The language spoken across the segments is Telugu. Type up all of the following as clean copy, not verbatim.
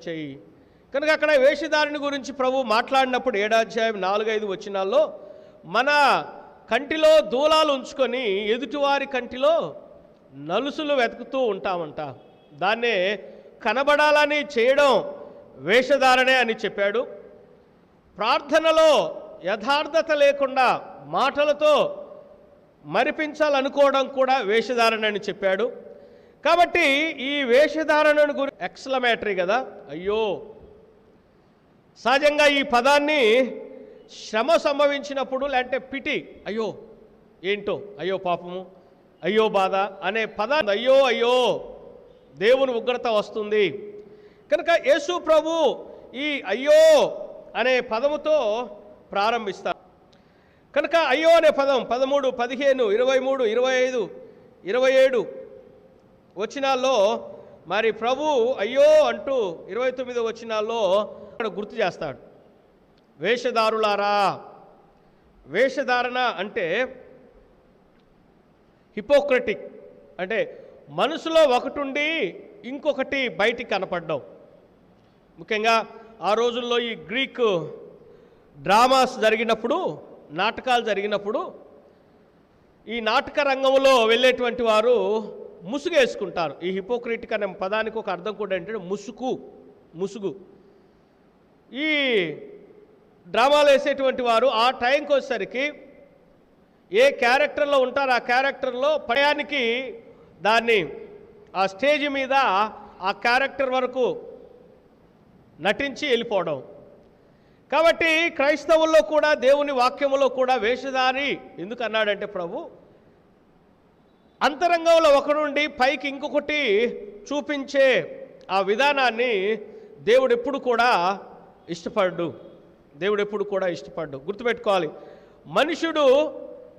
చెయ్యి. కనుక అక్కడ వేషధారిని గురించి ప్రభు మాట్లాడినప్పుడు 7వ అధ్యాయం 4-5 వచనాల్లో మన కంటిలో దూలాలు ఉంచుకొని ఎదుటివారి కంటిలో నలుసులు వెతుకుతూ ఉంటామంట. దాన్నే కనబడాలని చేయడం వేషధారణే అని చెప్పాడు. ప్రార్థనలో యథార్థత లేకుండా మాటలతో మరిపించాలనుకోవడం కూడా వేషధారణ అని చెప్పాడు. కాబట్టి ఈ వేషధారణను గురించి ఎక్స్లమేటరీ కదా, అయ్యో. సహజంగా ఈ పదాన్ని శ్రమ సంభవించినప్పుడు లేదంటే పిటి, అయ్యో ఏంటో, అయ్యో పాపము, అయ్యో బాధ అనే పదాన్ని అయ్యో అయ్యో దేవుని ఉగ్రత వస్తుంది. కనుక యేసు ప్రభు ఈ అయ్యో అనే పదముతో ప్రారంభిస్తారు. కనుక అయ్యో అనే పదం 13, 15, 23, 25, 27 వచనాల్లో మరి ప్రభు అయ్యో అంటూ 29 వచనాల్లో అక్కడ గుర్తు చేస్తాడు. వేషధారులారా. వేషధారణ అంటే హిపోక్రటిక్, అంటే మనసులో ఒకటి ఉండి ఇంకొకటి బయటికి కనపడడం. ముఖ్యంగా ఆ రోజుల్లో ఈ గ్రీక్ డ్రామాస్ జరిగినప్పుడు, నాటకాలు జరిగినప్పుడు ఈ నాటక రంగంలో వెళ్ళేటువంటి వారు ముసుగు వేసుకుంటారు. ఈ హిపోక్రిటిక్ అనే పదానికి ఒక అర్థం కూడా ఏంటంటే ముసుగు. ఈ డ్రామాలు వేసేటువంటి వారు ఆ టైంకి వచ్చేసరికి ఏ క్యారెక్టర్లో ఉంటారో ఆ క్యారెక్టర్లో పయానికి దాన్ని ఆ స్టేజ్ మీద ఆ క్యారెక్టర్ వరకు నటించి వెళ్ళిపోవడం. కాబట్టి క్రైస్తవుల్లో కూడా దేవుని వాక్యములో కూడా వేషధారి ఎందుకు అన్నాడంటే ప్రభు అంతరంగంలో ఒకరుండి పైకి ఇంకొకటి చూపించే ఆ విధానాన్ని దేవుడు ఎప్పుడు కూడా ఇష్టపడ్డు. గుర్తుపెట్టుకోవాలి, మనుషుడు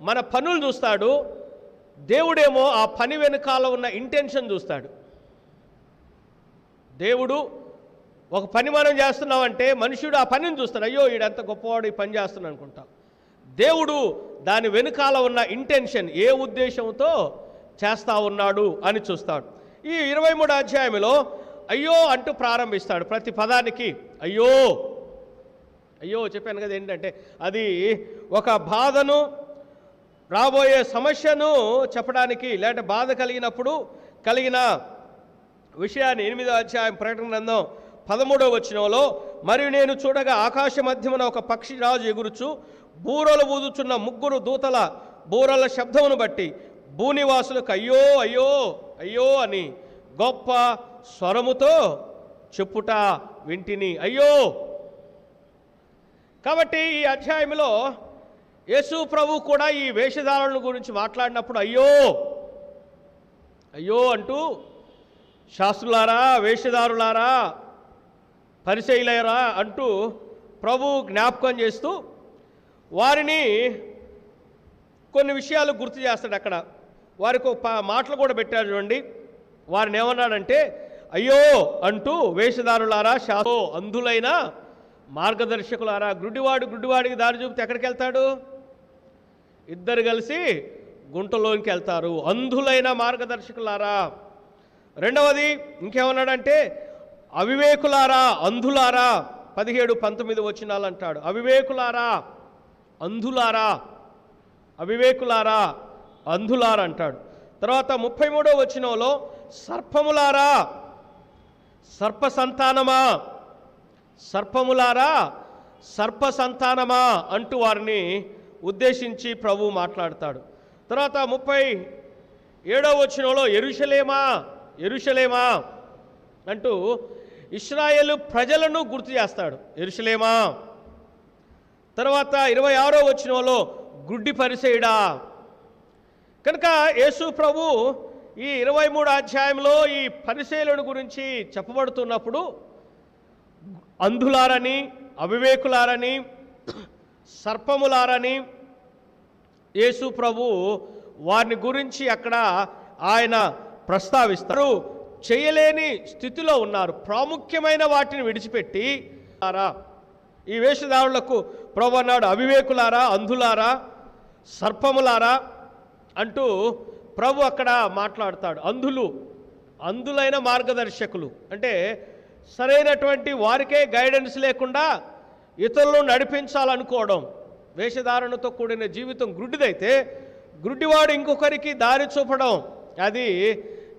మన పనులు చూస్తాడు, దేవుడేమో ఆ పని వెనుకాల ఉన్న ఇంటెన్షన్ చూస్తాడు. దేవుడు ఒక పని మనం చేస్తున్నామంటే మనుషుడు ఆ పనిని చూస్తాడు, అయ్యో ఈడంత గొప్పవాడు ఈ పని చేస్తున్నాడు అనుకుంటాం. దేవుడు దాని వెనుకాల ఉన్న ఇంటెన్షన్, ఏ ఉద్దేశంతో చేస్తా ఉన్నాడు అని చూస్తాడు. ఈ 23వ అధ్యాయంలో అయ్యో అంటూ ప్రారంభిస్తాడు. ప్రతి పదానికి అయ్యో చెప్పాను కదా. ఏంటంటే అది ఒక బాధను, రాబోయే సమస్యను చెప్పడానికి, లేదంటే బాధ కలిగినప్పుడు కలిగిన విషయాన్ని 8వ అధ్యాయం ప్రకటన గ్రంథం 13వ వచనంలో మరియు నేను చూడగా ఆకాశ మధ్యమున ఒక పక్షి రాజు ఎగురుచు బూరలు ఊదుచున్న 3 దూతల బూరల శబ్దమును బట్టి భూనివాసులకు అయ్యో అయ్యో అయ్యో అని గొప్ప స్వరముతో చెప్పుట వింటిని. అయ్యో. కాబట్టి ఈ అధ్యాయంలో యేసు ప్రభు కూడా ఈ వేషధారుల గురించి మాట్లాడినప్పుడు అయ్యో అంటూ శాస్త్రులారా, వేషధారులారా, పరిసయ్యులారా అంటూ ప్రభు జ్ఞాపకం చేస్తూ వారిని కొన్ని విషయాలు గుర్తు చేస్తాడు. అక్కడ వారికి ఒక మాటలు కూడా పెట్టాడు చూడండి. వారిని ఏమన్నాడంటే అయ్యో అంటూ వేషధారులారా, అంధులైన మార్గదర్శకులారా. గుడ్డివాడికి దారి చూపితే ఎక్కడికి వెళ్తాడు? ఇద్దరు కలిసి గుంటలోనికి వెళ్తారు. అంధులైన మార్గదర్శకులారా. రెండవది ఇంకేమన్నాడంటే అవివేకులారా, అంధులారా. 17, 19 వచనాలు అంటాడు. అవివేకులారా, అంధులారా అంటాడు. తర్వాత 33వ వచనంలో సర్పములారా, సర్ప సంతానమా అంటూ వారిని ఉద్దేశించి ప్రభు మాట్లాడతాడు. తర్వాత 37వ వచనంలో యెరూషలేమా అంటూ ఇశ్రాయేలు ప్రజలను గుర్తు చేస్తాడు. యెరూషలేమా. తర్వాత 26వ వచనంలో గుడ్డి పరిసయ్యుడా. కనుక యేసు ప్రభు ఈ 23వ అధ్యాయంలో ఈ పరిసయ్యులను గురించి చెప్పబడుతున్నప్పుడు అంధులారని, అవివేకులారని, సర్పములారని యేసు ప్రభు వారిని గురించి అక్కడ ఆయన ప్రస్తావిస్తారు. చేయలేని స్థితిలో ఉన్నారు. ప్రాముఖ్యమైన వాటిని విడిచిపెట్టి ఈ వేషధారులకు ప్రభు అన్నాడు అవివేకులారా, అంధులారా, సర్పములారా అంటూ ప్రభు అక్కడ మాట్లాడతాడు. అంధులైన మార్గదర్శకులు అంటే సరైనటువంటి వారికే గైడెన్స్ లేకుండా ఇతరులను నడిపించాలనుకోవడం, వేషధారణతో కూడిన జీవితం గుడ్డిదైతే గుడ్డివాడు ఇంకొకరికి దారి చూపడం అది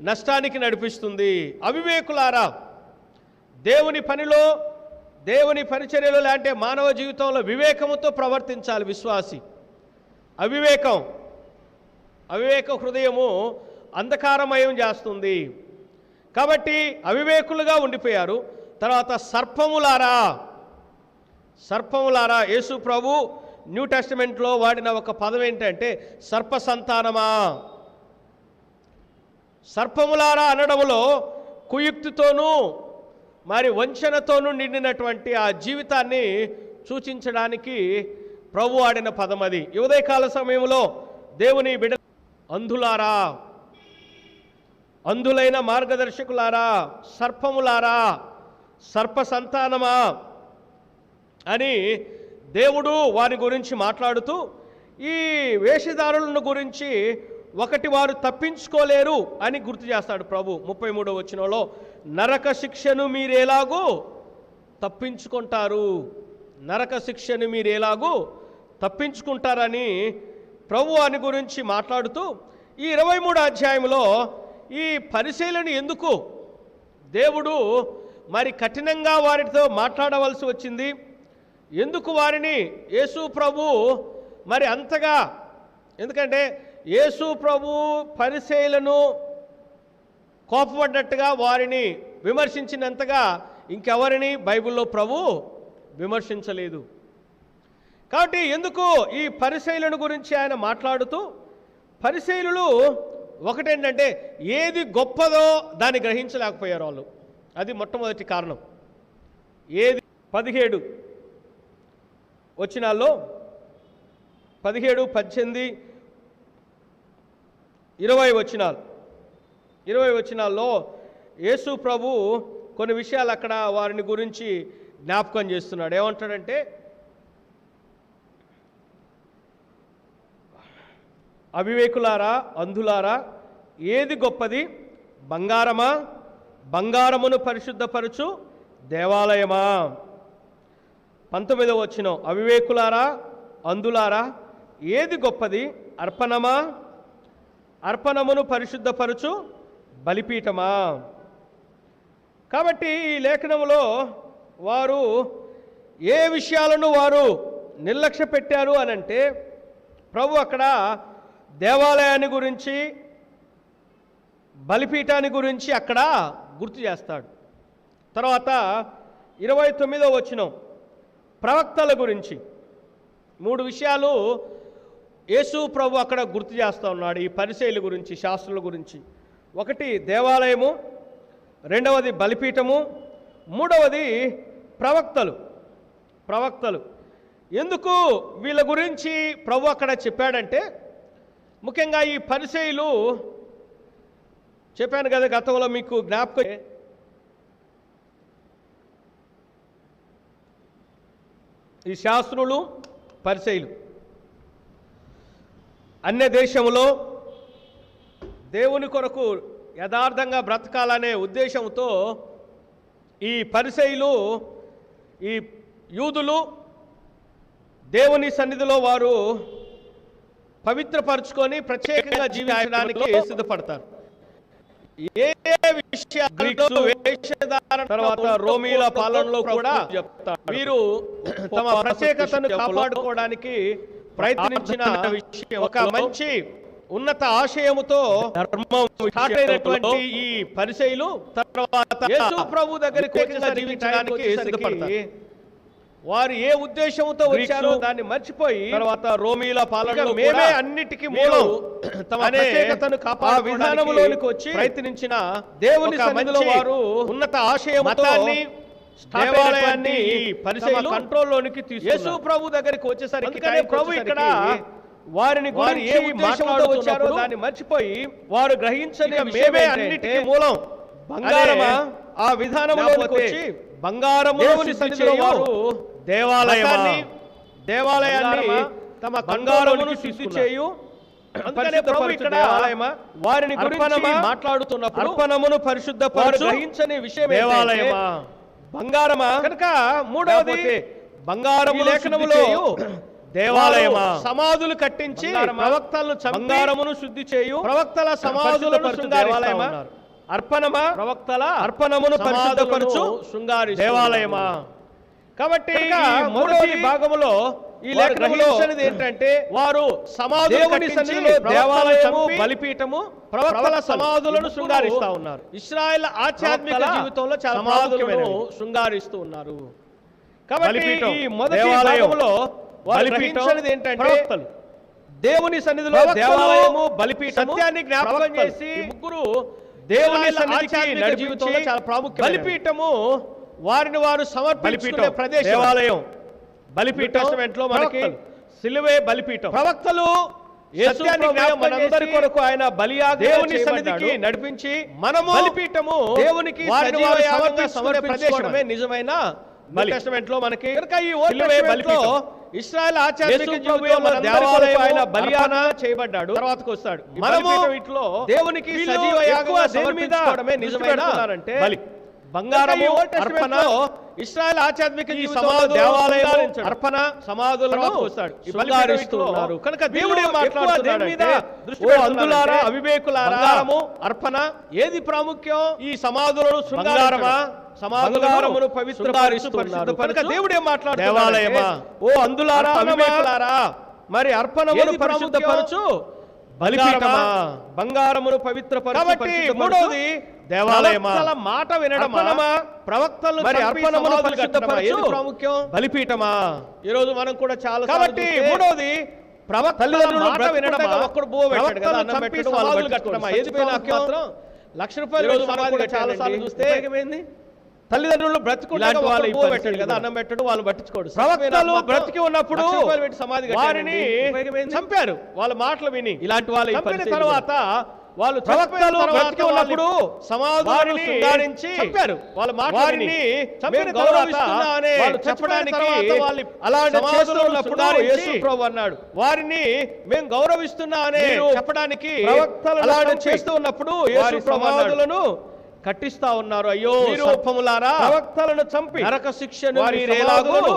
నష్టానికి నడిపిస్తుంది. అవివేకులారా, దేవుని పనిలో, దేవుని పరిచర్యలో లాంటి మానవ జీవితంలో వివేకముతో ప్రవర్తించాలి విశ్వాసి. అవివేక హృదయము అంధకారమయం చేస్తుంది. కాబట్టి అవివేకులుగా ఉండిపోయారు. తర్వాత సర్పములారా, యేసు ప్రభు న్యూ టెస్టమెంట్లో వాడిన ఒక పదం ఏంటంటే సర్ప సంతానమా. సర్పములారా అనడములో కుయుక్తితోనూ మరి వంచనతోనూ నిండినటువంటి ఆ జీవితాన్ని సూచించడానికి ప్రభు వాడిన పదం అది. ఉదయకాల సమయంలో దేవుని బిడ్డ అంధులారా, అంధులైన మార్గదర్శకులారా, సర్పములారా, సర్ప సంతానమా అని దేవుడు వారి గురించి మాట్లాడుతూ ఈ వేషధారులను గురించి ఒకటి వారు తప్పించుకోలేరు అని గుర్తు చేస్తాడు ప్రభు. 33వ వచనంలో నరక శిక్షను మీరేలాగూ తప్పించుకుంటారు, నరక శిక్షను మీరేలాగూ తప్పించుకుంటారని ప్రభు అని గురించి మాట్లాడుతూ ఈ 23వ అధ్యాయంలో ఈ పరిశీలన ఎందుకు దేవుడు మరి కఠినంగా వారితో మాట్లాడవలసి వచ్చింది, ఎందుకు వారిని యేసు ప్రభు మరి అంతగా, ఎందుకంటే యేసు ప్రభు పరిసయ్యులను కోపపడ్డట్టుగా వారిని విమర్శించినంతగా ఇంకెవరిని బైబిల్లో ప్రభు విమర్శించలేదు. కాబట్టి ఎందుకు ఈ పరిసయ్యులను గురించి ఆయన మాట్లాడుతూ, పరిసయ్యులు ఒకటేంటంటే ఏది గొప్పదో దాన్ని గ్రహించలేకపోయారు వాళ్ళు. అది మొట్టమొదటి కారణం. ఏది 17 వచనాల్లో 17, 18, 20 వచనాల్లో యేసు ప్రభు కొన్ని విషయాలు అక్కడ వారిని గురించి జ్ఞాపకం చేస్తున్నాడు. ఏమంటాడంటే అవివేకులారా, అంధులారా, ఏది గొప్పది, బంగారమా, బంగారమును పరిశుద్ధపరచు దేవాలయమా. 19వ వచనం అవివేకులారా, అంధులారా, ఏది గొప్పది, అర్పణమా, అర్పణమును పరిశుద్ధపరచు బలిపీఠమా. కాబట్టి ఈ లేఖనంలో వారు ఏ విషయాలను వారు నిర్లక్ష్య పెట్టారు అనంటే ప్రభు అక్కడ దేవాలయాన్ని గురించి, బలిపీఠాన్ని గురించి అక్కడ గుర్తు చేస్తాడు. తర్వాత 29వ వచనం ప్రవక్తల గురించి 3 విషయాలు యేసు ప్రభు అక్కడ గుర్తు చేస్తూ ఉన్నాడు ఈ పరిసయ్యుల గురించి, శాస్త్రుల గురించి. ఒకటి దేవాలయము, రెండవది బలిపీఠము, మూడవది ప్రవక్తలు. ఎందుకు వీళ్ళ గురించి ప్రభు అక్కడ చెప్పాడంటే ముఖ్యంగా ఈ పరిసయ్యులు, చెప్పాను కదా గతంలో మీకు జ్ఞాపకం, ఈ శాస్త్రులు పరిసయ్యులు అన్య దేశంలో దేవుని కొరకు యథార్థంగా బ్రతకాలనే ఉద్దేశంతో ఈ పరిసయ్యులు, ఈ యూదులు దేవుని సన్నిధిలో వారు పవిత్రపరచుకొని ప్రత్యేకంగా జీవించడానికి సిద్ధపడతారు. ఏ విషయాలు తర్వాత రోమీల పాలనలో కూడా వీరు తమ ప్రత్యేకతను కాపాడుకోవడానికి ప్రయత్నించిన ఒక మంచి ఉన్నత ఆశయముతో స్టార్ట్ అయినటువంటి ఈ పరిసయ్యులు తర్వాత యేసు ప్రభు దగ్గరికి జీవించడానికి సిద్ధపడతారు. వారు ఏ ఉద్దేశంతో వచ్చారో దాన్ని మర్చిపోయి తర్వాత రోమీల పాలనలో మేమే అన్నిటికీ మూలం తమ ప్రత్యేకతను కాపాడే విధానంలోనికి వచ్చి ప్రయత్నించిన దేవుని సన్నిధిలో వారు ఉన్నత ఆశయంతో దేవాలయాన్ని పరిసయ్యులు కంట్రోల్లోనికి తీసుకున్నారు. యేసు ప్రభు దగ్గరికి వచ్చేసరికి ప్రభు ఇక్కడ వారిని గురించి ఏ ఉద్దేశంతో వచ్చారో దాన్ని మర్చిపోయి వారు గ్రహించని మేమే అన్నిటికీ మూలం బంగారమా, ఆ విధానంలోనికి వచ్చి బంగారముని సన్నిధిలో వారు దేవాలయాన్ని తమ బంగారమును శుద్ధి చేయు. అందుకనే ప్రభు ఇక్కడ వారిని గురించి మాట్లాడుతున్నప్పుడు అర్పణమును పరిశుద్ధపరచు గ్రహించని విషయం దేవాలయమా, బంగారమా? కనుక మూడవది బంగారము లేఖనములో దేవాలయమా? సమాధులు కట్టించి ప్రవక్తలను బంగారమును శుద్ధి చేయు ప్రవక్తల సమాధులను దేవాలయమా? అర్పణమా? ప్రవక్తల అర్పణమును పరిశుద్ధపరచు శృంగారి దేవాలయమా? కాబట్టి మొదటి భాగములో ఈ లేఖనములో ఏంటంటే వారు దేవుని సన్నిధిలో దేవాలయము, బలిపీఠము, ప్రవక్తల సమాధులను శృంగారిస్తా ఉన్నారు. ఇశ్రాయేల్ ఆధ్యాత్మిక జీవితంలో చాలా సమాధులను శృంగారిస్తూ ఉన్నారు. కాబట్టి ఈ మొదటి భాగంలో బలిపీఠం ఏంటంటే దేవుని సన్నిధిలో దేవాలయము, బలిపీఠము, సత్యాన్ని జ్ఞాపకం చేసి ముగ్గురు దేవుని సన్నిధికి జీవితంలో చాలా ప్రాముఖ్యం. బలిపీఠము వారిని వారు సమర్పించుకునే ప్రదేశం. దేవాలయం బలిపీఠంలో మనకి సిలువే బలిపీఠం. ప్రవక్తలు మనందరి కొరకు ఆయన బలియాగ దేవుని సన్నిధికి నడిపించి మనము బలిపీఠము దేవునికి సమర్పించుకునే ప్రదేశమే నిజమైన బలిపీఠంలో మనకి. ఈ సిలువే బలిపీఠం ఇశ్రాయేల్ ఆచార్య దేవాలయం ఆయన బలియాన చేయబడ్డాడు. తర్వాతకు వస్తాడు. మనము వీటిలో దేవునికి సజీవ యాగంగా సమర్పించుకోవడమే నిజమైన బలి. బంగారము అర్పణ ఇశ్రాయేల్ ఆధ్యాత్మిక దేవాలయం అర్పణ సమాధులను వస్తాడు ఉన్నారు. కనుక దేవుడు మాట్లాడుతున్నాడు, అందులారా అవివేకులారా, అర్పణ ఏది ప్రాముఖ్యం? ఈ సమాధులను శృంగారమా? సమాధులను పవిత్రపరుస్తున్నారు. కనుక దేవుడు ఏం మాట్లాడు? దేవాలయమా? ఓ అందులారా అవివేకులారా, మరి అర్పణమును పరిశుద్ధపరచు బలిపీఠమా? బంగారమును పవిత్రపరచు. కాబట్టి మూడవది దేవాలయమా? మాట వినడమా? ప్రవక్తలను మరి అర్పణమును పరిశుద్ధపరచు ప్రాముఖ్యం? బలిపీఠమా? ఈ రోజు మనం కూడా చాలా. కాబట్టి మూడవది ప్రవక్తల మాట వినడమా? ఒక్కడు బువ్వ పెట్టాడు కదా, అన్నం పెట్టాడు, వాళ్ళు బలికట్టడమా? ఏది మాత్రం ₹1,00,000 చాలా సార్లు చూస్తే తల్లిదండ్రులు బ్రతుకుంటారు, వాళ్ళు పెట్టాడు కదా, అన్నం పెట్టాడు, వాళ్ళు పట్టించుకోడు. ప్రవక్తలు బ్రతికి ఉన్నప్పుడు వారిని చంపారు వాళ్ళ మాటలు విని. ఇలాంటి వాళ్ళు చంపిన తర్వాత వాళ్ళు ప్రవక్తలు బ్రతికి ఉన్నప్పుడు సమాధానం సుందరించి చంపారు వాళ్ళ మాటలని. చంపిన గౌరవిస్తున్నానే చెప్పడానికి అలాంటి చేస్తూ ఉన్నప్పుడు యేసు ప్రభువు అన్నాడు, వారిని మేము గౌరవిస్తున్నా అనే చెప్పడానికి అలాంటి చేస్తూ ఉన్నప్పుడు యేసు సమాధులను కట్టిస్తా ఉన్నారు. అయ్యో సర్పములారా, ప్రవక్తలను చంపి నరక శిక్షను మీరేలాగును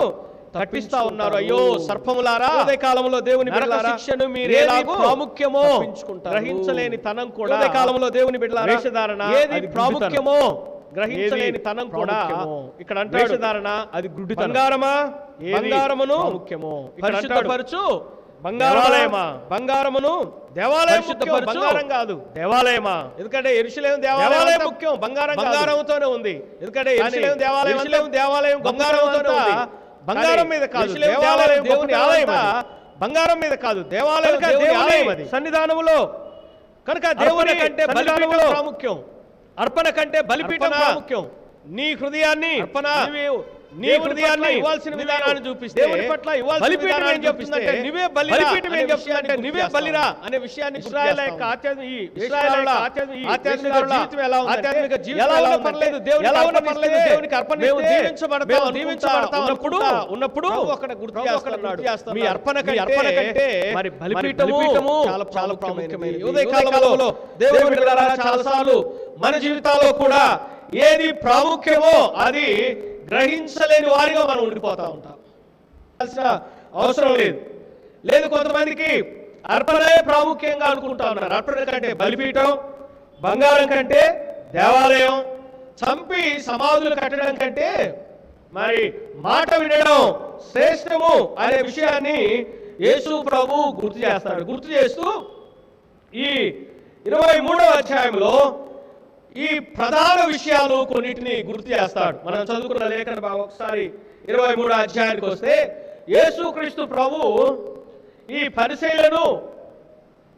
కట్టిస్తా ఉన్నారు. అయ్యో సర్పములారా, అదే కాలంలో దేవుని బిడ్డలారా, శిక్షను మీరేలాగు ప్రాముఖ్యమో గ్రహించలేని తనం కూడా కాలంలో దేవుని బిడ్డలారా, వేషధారణ ఏది ప్రాముఖ్యమో గ్రహించలేని తనం కూడా ఇక్కడ అంటాడు. వేషధారణ అది గుడ్డి. బంగారమా? బంగారమును ముఖ్యమో పరిశుద్ధపరచు. బంగారమా? బంగారమును దేవాలయం బంగారం కాదు, దేవాలయమా? ఎందుకంటే యెరూషలేము దేవాలయం ముఖ్యం, బంగారం బంగారంతోనే ఉంది. ఎందుకంటే యెరూషలేము దేవాలయం బంగారంతోనే ఉంది, బంగారం మీద కాదు. దేవాలయం దేవుని ఆలయం, బంగారం మీద కాదు, దేవాలయం దేవుని ఆలయం అది సన్నిధానములో. కనుక దేవుని కంటే బలిపీఠం ప్రాముఖ్యం, అర్పణ కంటే బలిపీఠం ప్రాముఖ్యం. నీ హృదయాన్ని అర్పణ, నీ హృదయాన్ని ఇవ్వాల్సిన విధానాన్ని చూపిస్తే దేవుని పట్ల ఇవ్వాల్సిన బలిపీఠం ఏం చెప్తుందంటే నువ్వే బలి, బలిపీఠం ఏం చెప్తుందంటే నువ్వే బలిరా అనే విషయాన్ని. ఇశ్రాయేల్ యొక్క ఆధ్యాత్మిక జీవితం ఎలా ఉంది? ఆధ్యాత్మిక జీవితం ఎలా ఉన్నా పర్లేదు, దేవుని ఎలా ఉన్నా పర్లేదు, దేవునికి అర్పణ మేము దీవించబడతా ఉన్నప్పుడు అక్కడ గుర్తు చేస్తున్నాడు, మీ అర్పణ కంటే మరి బలిపీఠము చాలా చాలా ప్రాముఖ్యమైనది. ఉదయ కాలంలో దేవుని బిడ్డలారా, చాలాసార్లు మన జీవితాల్లో కూడా ఏది ప్రాముఖ్యమో అది గ్రహించలేని వారిగా మనం ఉండిపోతా ఉంటాం. అవసరం లేదు. కొంతమందికి అర్పణే ప్రాముఖ్యంగా అనుకుంటా ఉన్నారు. అర్పణ కంటే బలిపీఠం, బంగారం కంటే దేవాలయం, చంపి సమాధులు కట్టడం కంటే మరి మాట వినడం శ్రేష్టము అనే విషయాన్ని యేసు ప్రభు గుర్తు చేస్తాడు. గుర్తు చేస్తూ ఈ 23వ అధ్యాయంలో ఈ ప్రధాన విషయాలు కొన్నిటిని గుర్తు చేస్తాడు. మనం చదువుకున్న లేఖన భాగం ఒకసారి 23వ అధ్యాయానికి వస్తే, యేసుక్రీస్తు ప్రభు ఈ పరిసయ్యులను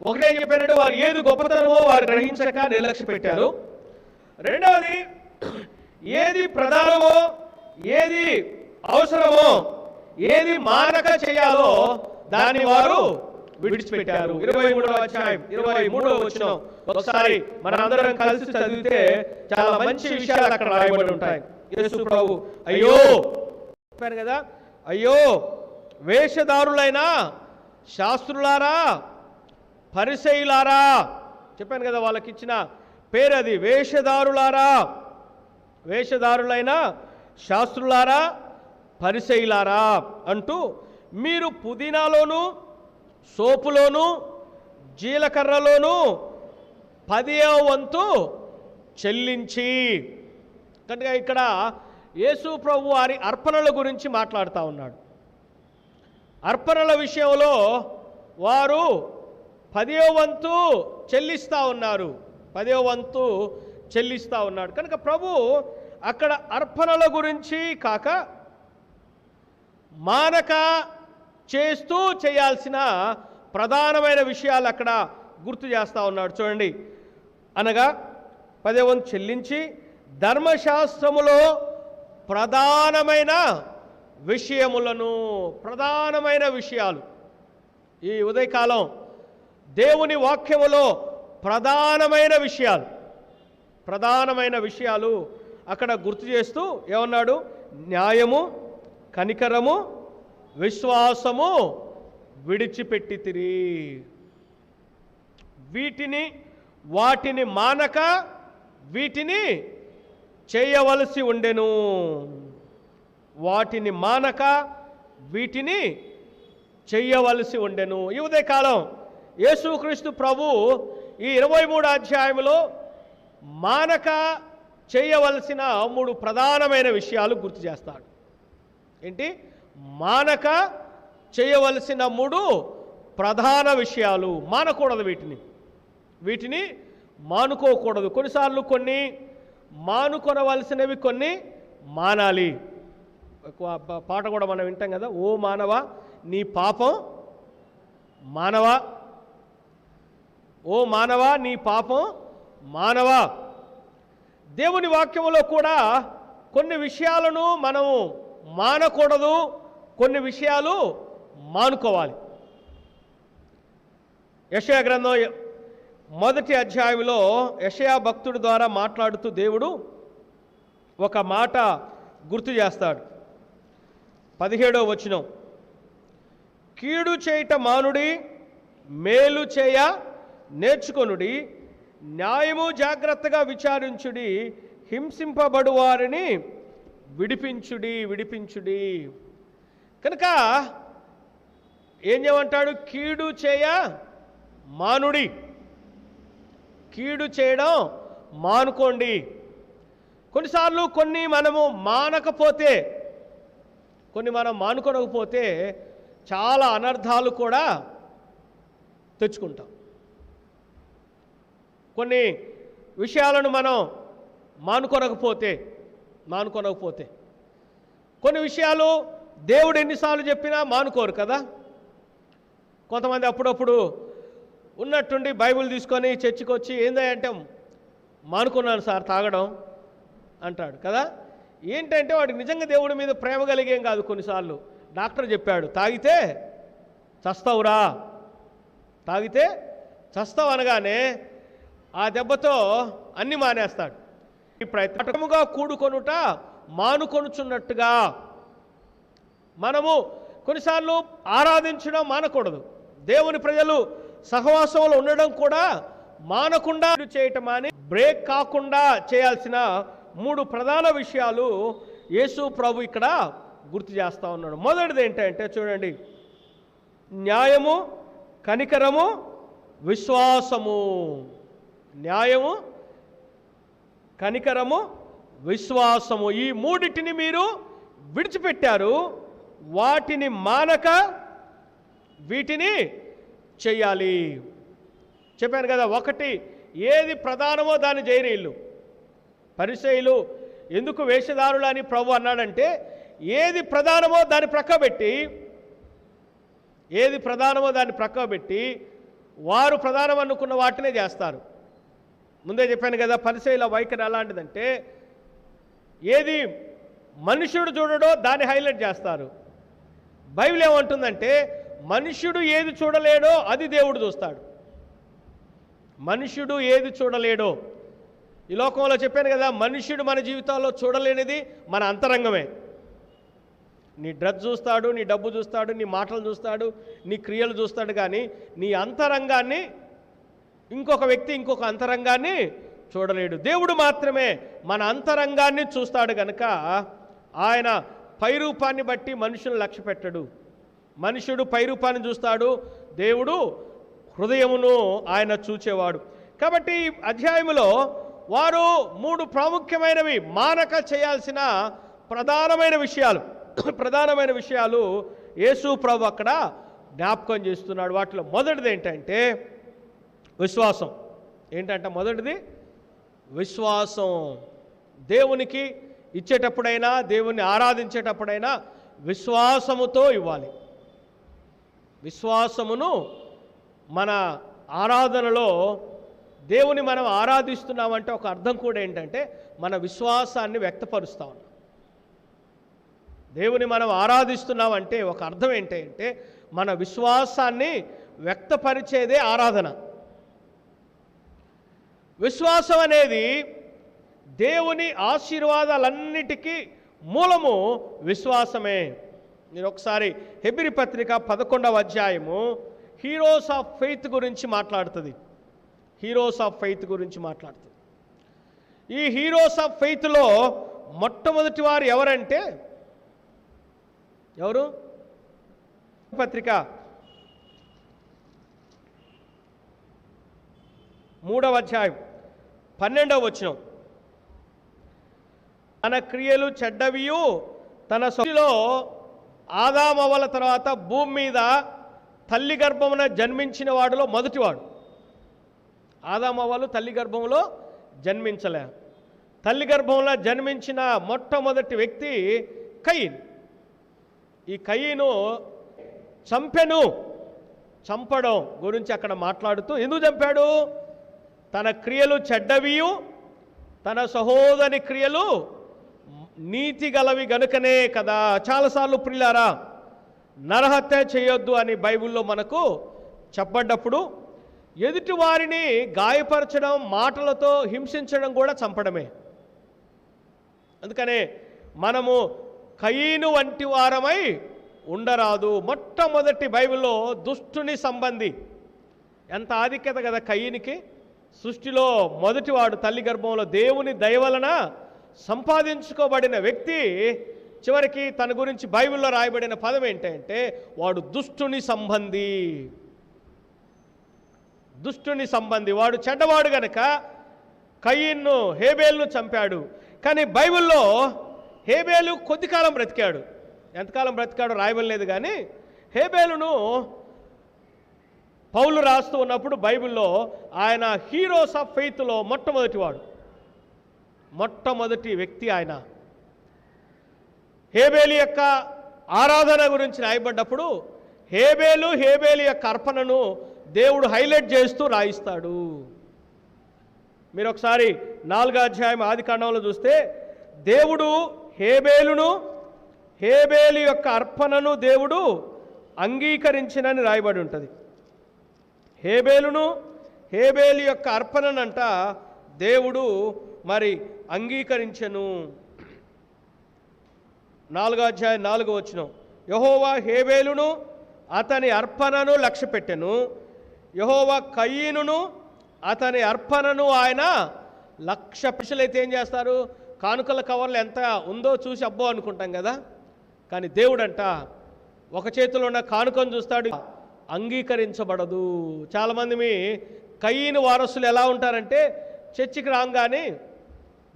ఒకటే చెప్పారంటే వారు ఏది గొప్పతనమో వారు గ్రహించక నిర్లక్ష్య పెట్టారు. రెండవది, ఏది ప్రధానమో, ఏది అవసరమో, ఏది మానక చేయాలో దాన్ని వారు విడిచిపెట్టారు. 23వ అధ్యాయం 23వ వచనం ఒకసారి మనందరం కలిసి చదివితే చాలా మంచి విషయాలు అక్కడ రాయబడి ఉంటాయి. యేసు ప్రభు అయ్యో చెప్పారు కదా, అయ్యో వేషధారులైన శాస్త్రులారా, పరిసయ్యులారా, చెప్పాను కదా వాళ్ళకి ఇచ్చిన పేరు అది, వేషధారులారా, వేషధారులైన శాస్త్రులారా పరిసయ్యులారా అంటూ మీరు పుదీనాలోను సోపులోను జీలకర్రలోను 10వ వంతు చెల్లించి. కనుక ఇక్కడ యేసు ప్రభు వారి అర్పణల గురించి మాట్లాడుతూ ఉన్నాడు. అర్పణల విషయంలో వారు 10వ వంతు చెల్లిస్తూ ఉన్నారు. 10వ వంతు చెల్లిస్తూ ఉన్నాడు. కనుక ప్రభు అక్కడ అర్పణల గురించి కాక మానక చేస్తూ చేయాల్సిన ప్రధానమైన విషయాలు అక్కడ గుర్తు చేస్తూ ఉన్నాడు. చూడండి, అనగా 10వ వంతు చెల్లించి ధర్మశాస్త్రములో ప్రధానమైన విషయాలు ఈ ఉదయకాలం దేవుని వాక్యములో ప్రధానమైన విషయాలు అక్కడ గుర్తు చేస్తూ ఏమన్నాడు? న్యాయము, కనికరము, విశ్వాసము విడిచిపెట్టితిరి. వాటిని మానక వీటిని చేయవలసి ఉండెను. ఈ ఉదయకాలం యేసుక్రీస్తు ప్రభు ఈ 23వ అధ్యాయంలో మానక చేయవలసిన 3 ప్రధానమైన విషయాలు గుర్తు చేస్తాడు. ఏంటి? మానక చేయవలసిన 3 ప్రధాన విషయాలు. మానకూడదు, వీటిని మానుకోకూడదు. కొన్నిసార్లు కొన్ని మానుకొనవలసినవి కొన్ని మానాలి. పాట కూడా మనం వింటాం కదా, ఓ మానవా నీ పాపం మానవా, ఓ మానవా నీ పాపం మానవా. దేవుని వాక్యములో కూడా కొన్ని విషయాలను మనము మానకూడదు, కొన్ని విషయాలు మానుకోవాలి. యెషయా గ్రంథం 1వ అధ్యాయంలో యెషయా భక్తుడి ద్వారా మాట్లాడుతూ దేవుడు ఒక మాట గుర్తు చేస్తాడు. 17వ వచనం, కీడు చేయుట మానుడి, మేలు చేయ నేర్చుకొనుడి, న్యాయము జాగ్రత్తగా విచారించుడి, హింసింపబడు వారిని విడిపించుడి. కనుక ఏం చేయమంటాడు? కీడు చేయ మానుడి, కీడు చేయడం మానుకోండి. కొన్నిసార్లు కొన్ని మనము మానుకోనకపోతే చాలా అనర్థాలు కూడా తెచ్చుకుంటాం. కొన్ని విషయాలను మనం మానుకోనకపోతే కొన్ని విషయాలు దేవుడు ఎన్నిసార్లు చెప్పినా మానుకోరు కదా. కొంతమంది అప్పుడప్పుడు ఉన్నట్టుండి బైబిల్ తీసుకొని చర్చికి వచ్చి ఏందంటే మానుకున్నాను సార్ తాగడం అంటాడు కదా. ఏంటంటే వాడికి నిజంగా దేవుడి మీద ప్రేమ కలిగేం కాదు. కొన్నిసార్లు డాక్టర్ చెప్పాడు తాగితే చస్తావు అనగానే ఆ దెబ్బతో అన్నీ మానేస్తాడు. ఈ ప్రయత్నముగా కూడుకొనుట మానుకొనుచున్నట్టుగా మనము కొన్నిసార్లు ఆరాధించడం మానకూడదు. దేవుని ప్రజలు సహవాసంలో ఉండడం కూడా మానకుండా చేయటం అని బ్రేక్ కాకుండా చేయాల్సిన 3 ప్రధాన విషయాలు యేసు ప్రభు ఇక్కడ గుర్తు చేస్తూ ఉన్నాడు. మొదటిది ఏంటంటే చూడండి, న్యాయము, కనికరము, విశ్వాసము. న్యాయము, కనికరము, విశ్వాసము, ఈ 3టిని మీరు విడిచిపెట్టారు. వాటిని మానక వీటిని చెయ్యాలి. చెప్పాను కదా, ఒకటి ఏది ప్రధానమో దాన్ని చేయరు వీళ్ళు. పరిసయ్యులు ఎందుకు వేషధారులు అని ప్రభు అన్నాడంటే, ఏది ప్రధానమో దాన్ని ప్రక్కబెట్టి వారు ప్రధానం అనుకున్న వాటినే చేస్తారు. ముందే చెప్పాను కదా, పరిసయ్యుల వైఖరి ఎలాంటిదంటే ఏది మనుష్యుడు చూడడో దాన్ని హైలైట్ చేస్తారు. బైబిల్ ఏమంటుందంటే మనుష్యుడు ఏది చూడలేడో అది దేవుడు చూస్తాడు. మనుష్యుడు ఏది చూడలేడో, ఈ లోకంలో చెప్పాను కదా, మనుష్యుడు మన జీవితాల్లో చూడలేనిది మన అంతరంగమే. నీ డ్రెస్ చూస్తాడు, నీ డబ్బు చూస్తాడు, నీ మాటలు చూస్తాడు, నీ క్రియలు చూస్తాడు, కానీ నీ అంతరంగాన్ని ఇంకొక వ్యక్తి ఇంకొక అంతరంగాన్ని చూడలేడు. దేవుడు మాత్రమే మన అంతరంగాన్ని చూస్తాడు. కనుక ఆయన పైరూపాన్ని బట్టి మనుషులను లక్ష్య పెట్టడు. మనుషుడు పైరూపాన్ని చూస్తాడు, దేవుడు హృదయమును ఆయన చూచేవాడు. కాబట్టి ఈ అధ్యాయములో వారు 3 ప్రాముఖ్యమైనవి మానక చేయాల్సిన ప్రధానమైన విషయాలు యేసు ప్రభు అక్కడ జ్ఞాపకం చేస్తున్నాడు. వాటిలో మొదటిది ఏంటంటే విశ్వాసం. ఏంటంటే మొదటిది విశ్వాసం. దేవునికి ఇచ్చేటప్పుడైనా, దేవుణ్ణి ఆరాధించేటప్పుడైనా విశ్వాసముతో ఇవ్వాలి. విశ్వాసమును మన ఆరాధనలో దేవుని మనం ఆరాధిస్తున్నామంటే ఒక అర్థం కూడా ఏంటంటే మన విశ్వాసాన్ని వ్యక్తపరుస్తా ఉన్నాం. దేవుని మనం ఆరాధిస్తున్నామంటే ఒక అర్థం ఏంటంటే మన విశ్వాసాన్ని వ్యక్తపరిచేదే ఆరాధన. విశ్వాసం అనేది దేవుని ఆశీర్వాదాలన్నిటికీ మూలము విశ్వాసమే. నేను ఒకసారి హెబ్రీ పత్రిక 11వ అధ్యాయము హీరోస్ ఆఫ్ ఫెయిత్ గురించి మాట్లాడుతుంది. ఈ హీరోస్ ఆఫ్ ఫెయిత్లో మొట్టమొదటి వారు ఎవరంటే ఎవరు? పత్రిక 3వ అధ్యాయం 12వ వచనం. తన క్రియలు చెడ్డవియు తన సృష్టిలో ఆదామవ్వల తర్వాత భూమి మీద తల్లి గర్భమున జన్మించిన వాడిలో మొదటివాడు. ఆదామవ్వలు తల్లి గర్భంలో జన్మించలే. తల్లి గర్భంలో జన్మించిన మొట్టమొదటి వ్యక్తి కయీన్. ఈ కయీను చంపడం గురించి అక్కడ మాట్లాడుతూ ఎందుకు చంపాడు? తన క్రియలు చెడ్డవియు తన సహోదరి క్రియలు నీతి గలవి గనుకనే కదా. చాలాసార్లు ప్రియులారా నరహత్య చేయొద్దు అని బైబిల్లో మనకు చెప్పబడ్డప్పుడు ఎదుటి వారిని గాయపరచడం, మాటలతో హింసించడం కూడా చంపడమే. అందుకనే మనము కయీను వంటి వారమై ఉండరాదు. మొట్టమొదటి బైబిల్లో దుష్టుని సంబంధి. ఎంత ఆధిక్యత కదా కయీనికి. సృష్టిలో మొదటివాడు, తల్లి గర్భంలో దేవుని దయ వలన సంపాదించుకోబడిన వ్యక్తి చివరికి తన గురించి బైబిల్లో రాయబడిన పదం ఏంటంటే వాడు దుష్టుని సంబంధి. వాడు చెడ్డవాడు గనక కయీన్ను, హేబేలును చంపాడు. కానీ బైబిల్లో హేబేలు కొద్ది కాలం బ్రతికాడు. ఎంతకాలం బ్రతికాడో రాయబడలేదు. కానీ హేబేలును పౌలు రాస్తూ ఉన్నప్పుడు బైబిల్లో ఆయన హీరోస్ ఆఫ్ ఫెయిత్లో మొట్టమొదటి వ్యక్తి ఆయన. హేబేలు యొక్క ఆరాధన గురించి రాయబడ్డప్పుడు హేబేలు యొక్క అర్పణను దేవుడు హైలైట్ చేస్తూ రాయిస్తాడు. మీరు ఒకసారి 4వ అధ్యాయం ఆదికాండంలో చూస్తే దేవుడు హేబేలు యొక్క అర్పణను దేవుడు అంగీకరించినని రాయబడి ఉంటుంది. హేబేలు యొక్క అర్పణనంట దేవుడు మరి అంగీకరించెను. 4వ అధ్యాయం 4వ వచనం. యెహోవా హేబేలును అతని అర్పణను లక్ష్యపెట్టెను, యెహోవా కయీనును అతని అర్పణను ఆయన లక్ష్య. పురుషులైతే ఏం చేస్తారు? కానుకల కవర్లు ఎంత ఉందో చూసి అబ్బో అనుకుంటాం కదా. కానీ దేవుడంట ఒక చేతిలో ఉన్న కానుకను చూస్తాడు, అంగీకరించబడదు. చాలామంది మీ కయీను వారసులు ఎలా ఉంటారంటే చర్చికి రాగానే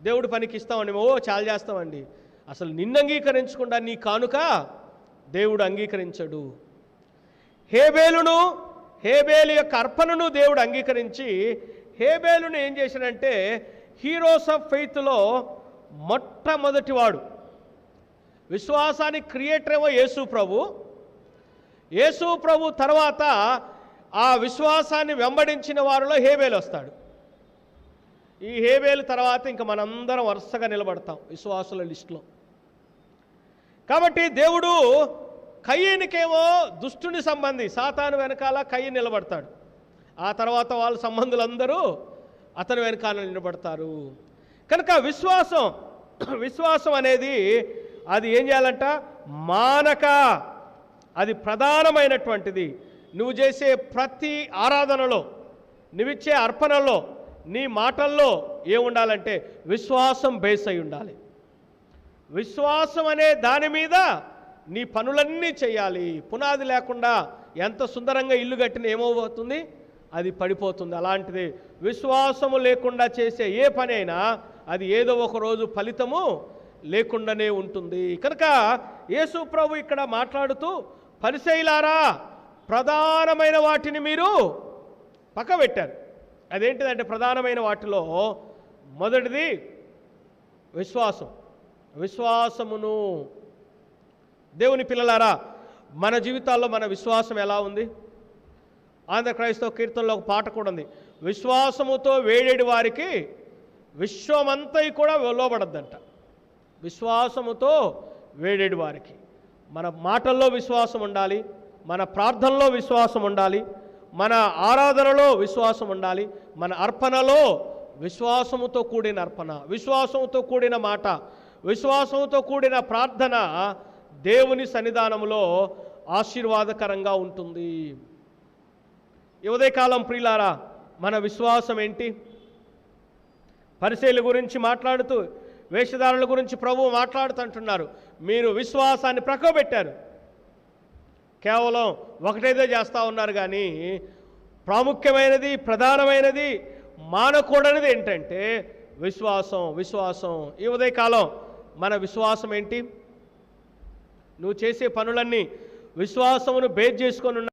దేవుడు పనికి ఇస్తామండి, చాలా చేస్తామండి. అసలు నిన్ను అంగీకరించకుండా నీ కానుక దేవుడు అంగీకరించడు. హేబేలు యొక్క అర్పణను దేవుడు అంగీకరించి హేబేలును ఏం చేశాడంటే హీరోస్ ఆఫ్ ఫెయిత్లో మొట్టమొదటివాడు. విశ్వాసానికి క్రియేటర్ ఏమో యేసు ప్రభు తర్వాత ఆ విశ్వాసాన్ని వెంబడించిన వారిలో హేబేలు వస్తాడు. ఈ హేబేలు తర్వాత ఇంకా మనందరం వరుసగా నిలబడతాం విశ్వాసుల లిస్టులో. కాబట్టి దేవుడు కయీనుకేమో దుష్టుని సంబంధి, సాతాను వెనకాల కయీను నిలబడతాడు. ఆ తర్వాత వాళ్ళ సంబంధులందరూ అతని వెనకాల నిలబడతారు. కనుక విశ్వాసం అనేది అది ఏం చేయాలంట? మానక, అది ప్రధానమైనటువంటిది. నువ్వు చేసే ప్రతి ఆరాధనలో, నువ్విచ్చే అర్పణలో, నీ మాటల్లో ఏముండాలంటే విశ్వాసం బేస్ అయి ఉండాలి. విశ్వాసం అనే దాని మీద నీ పనులన్నీ చేయాలి. పునాది లేకుండా ఎంత సుందరంగా ఇల్లు కట్టిన ఏమవుతుంది, అది పడిపోతుంది. అలాంటిది విశ్వాసము లేకుండా చేసే ఏ పని అయినా అది ఏదో ఒక రోజు ఫలితము లేకుండానే ఉంటుంది. కనుక యేసు ప్రభు ఇక్కడ మాట్లాడుతూ, పరిసయ్యులారా, ప్రధానమైన వాటిని మీరు పక్కబెట్టారు. అదేంటిదంటే ప్రధానమైన వాటిలో మొదటిది విశ్వాసం. విశ్వాసమును, దేవుని పిల్లలారా, మన జీవితాల్లో మన విశ్వాసం ఎలా ఉంది? ఆంధ్ర క్రైస్తవ కీర్తనలో ఒక పాట కూడా ఉంది, విశ్వాసముతో వేడేడి వారికి విశ్వమంతా కూడా లోబడద్దంట. విశ్వాసముతో వేడేడి వారికి మన మాటల్లో విశ్వాసం ఉండాలి, మన ప్రార్థనలో విశ్వాసం ఉండాలి, మన ఆరాధనలో విశ్వాసం ఉండాలి, మన అర్పణలో విశ్వాసముతో కూడిన అర్పణ, విశ్వాసంతో కూడిన మాట, విశ్వాసంతో కూడిన ప్రార్థన దేవుని సన్నిధానంలో ఆశీర్వాదకరంగా ఉంటుంది. ఈ ఉదయకాలం ప్రియులారా, మన విశ్వాసం ఏంటి? పరిసయ్యుల గురించి మాట్లాడుతూ, వేషధారుల గురించి ప్రభువు మాట్లాడుతుంటున్నారు, మీరు విశ్వాసాన్ని ప్రక్కబెట్టారు. కేవలం ఒకటేదో చేస్తూ ఉన్నారు, కానీ ప్రాముఖ్యమైనది, ప్రధానమైనది, మానకూడనిది ఏంటంటే విశ్వాసం. విశ్వాసం. ఈ ఉదయకాలం మన విశ్వాసం ఏంటి? నువ్వు చేసే పనులన్నీ విశ్వాసమును బేస్ చేసుకొని